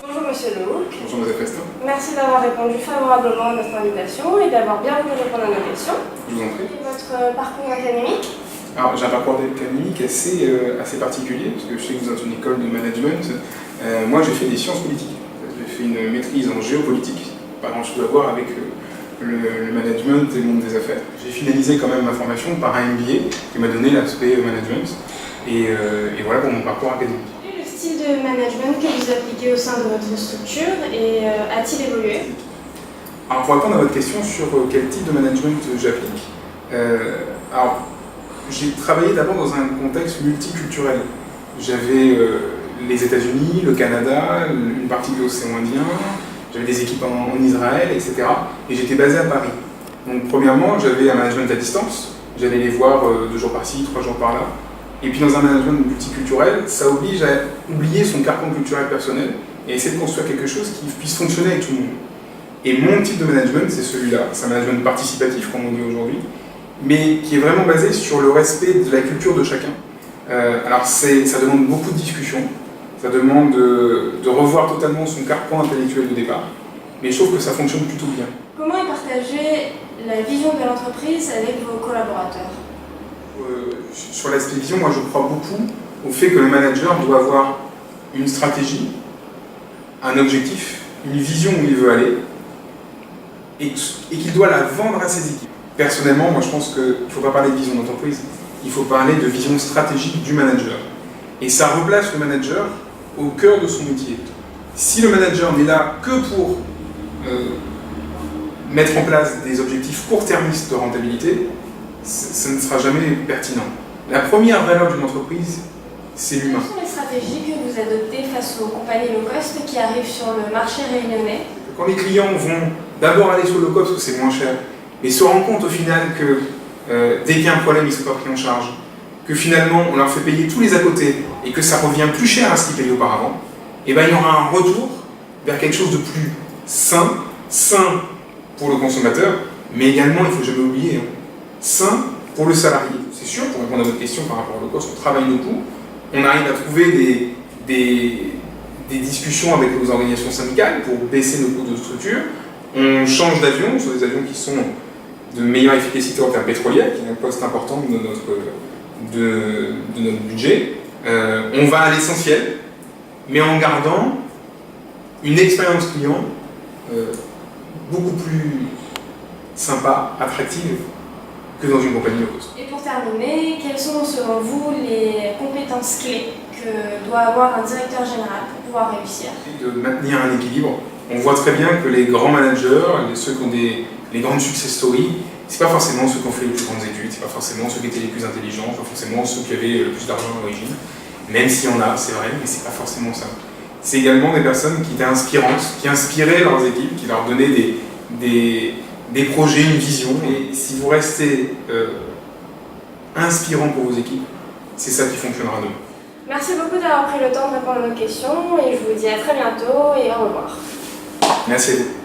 Bonjour Monsieur Lehoux. Bonjour Madame Preston. Merci d'avoir répondu favorablement à notre invitation et d'avoir bien voulu répondre à nos questions. Je vous en prie. Et votre parcours académique? Alors j'ai un parcours académique assez particulier, parce que je sais que vous êtes une école de management. Moi j'ai fait des sciences politiques. J'ai fait une maîtrise en géopolitique, pas grand chose à voir avec le management et le monde des affaires. J'ai finalisé quand même ma formation par un MBA qui m'a donné l'aspect management. Et voilà pour mon parcours académique. Quel est le style de management que vous appliquez au sein de votre structure et a-t-il évolué? Alors pour répondre à votre question sur quel type de management j'applique, alors j'ai travaillé d'abord dans un contexte multiculturel. J'avais les États-Unis, le Canada, une partie de l'océan Indien, j'avais des équipes en Israël, etc. Et j'étais basé à Paris. Donc premièrement, j'avais un management à distance, j'allais les voir 2 jours par-ci, 3 jours par-là. Et puis dans un management multiculturel, ça oblige à oublier son carcan culturel personnel et essayer de construire quelque chose qui puisse fonctionner avec tout le monde. Et mon type de management, c'est celui-là. C'est un management participatif, comme on dit aujourd'hui, mais qui est vraiment basé sur le respect de la culture de chacun. Alors ça demande beaucoup de discussions, ça demande de revoir totalement son carcan intellectuel de départ, mais je trouve que ça fonctionne plutôt bien. Comment est partagée la vision de l'entreprise avec vos collaborateurs? Sur l'aspect vision, moi je crois beaucoup au fait que le manager doit avoir une stratégie, un objectif, une vision où il veut aller, et qu'il doit la vendre à ses équipes. Personnellement, moi je pense qu'il ne faut pas parler de vision d'entreprise, il faut parler de vision stratégique du manager. Et ça replace le manager au cœur de son métier. Si le manager n'est là que pour mettre en place des objectifs court-termistes de rentabilité, ça ne sera jamais pertinent. La première valeur d'une entreprise, c'est l'humain. Quelles sont les stratégies que vous adoptez face aux compagnies low cost qui arrivent sur le marché réunionnais? Quand les clients vont d'abord aller sur le low cost parce que c'est moins cher, mais se rendent compte au final que dès qu'il y a un problème, ils ne sont pas pris en charge, que finalement on leur fait payer tous les à côté et que ça revient plus cher à ce qu'ils payaient auparavant, et ben il y aura un retour vers quelque chose de plus sain pour le consommateur, mais également, il ne faut jamais oublier, sain pour le salarié. C'est sûr, pour répondre à votre question par rapport au low cost, on travaille nos coûts, on arrive à trouver des discussions avec nos organisations syndicales pour baisser nos coûts de structure, on change d'avion sur des avions qui sont de meilleure efficacité en termes pétroliers, qui est un poste important de notre budget. On va à l'essentiel, mais en gardant une expérience client beaucoup plus sympa, attractive que dans une compagnie low cost. Et pour terminer, quelles sont selon vous les compétences clés que doit avoir un directeur général pour pouvoir réussir? De maintenir un équilibre. On voit très bien que les grands managers, ceux qui ont les grandes success stories, c'est pas forcément ceux qui ont fait les plus grandes études, c'est pas forcément ceux qui étaient les plus intelligents, pas forcément ceux qui avaient le plus d'argent à l'origine. Même s'il y en a, c'est vrai, mais c'est pas forcément ça. C'est également des personnes qui étaient inspirantes, qui inspiraient leurs équipes, qui leur donnaient des projets, une vision. Et si vous restez inspirant pour vos équipes, c'est ça qui fonctionnera demain. Merci beaucoup d'avoir pris le temps de répondre à nos questions et je vous dis à très bientôt et au revoir. Merci à vous.